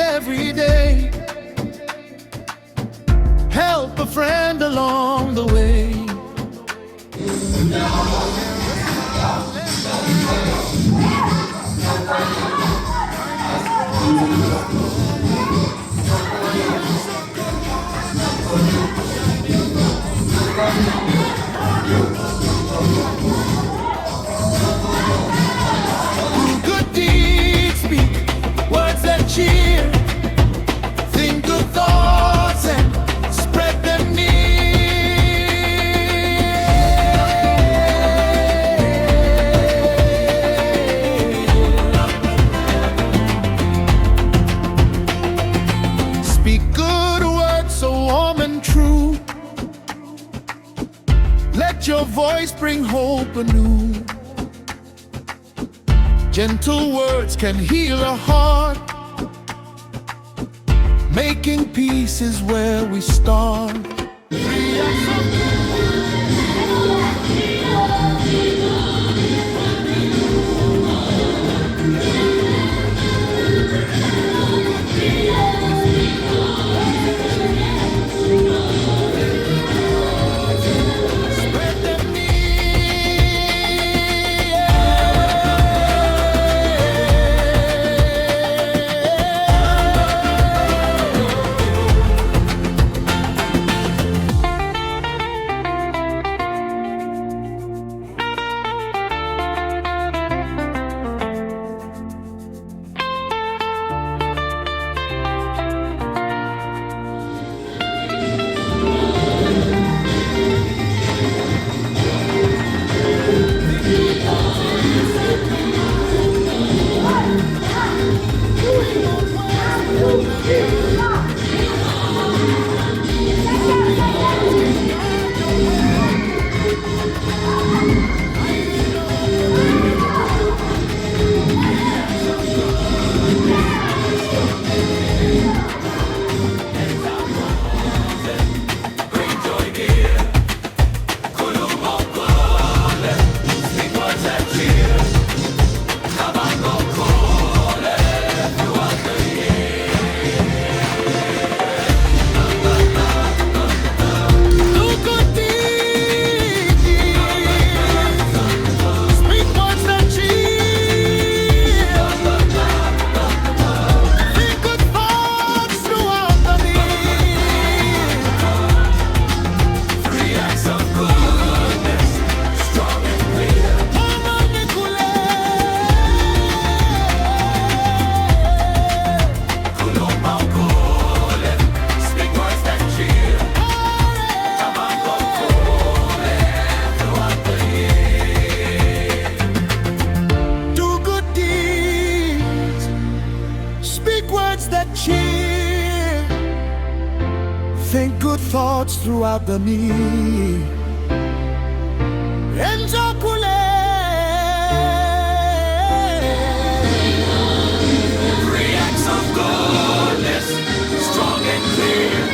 Every day, help a friend along the way. Do good deeds, speak words that cheer. Think good thoughts and spread them near. Speak good words so warm and true. Let your voice bring hope anew. Gentle words can heal a heart. Making peace is where we start. Think good thoughts throughout the need. Enzokule. Three acts of goodness, strong and clear.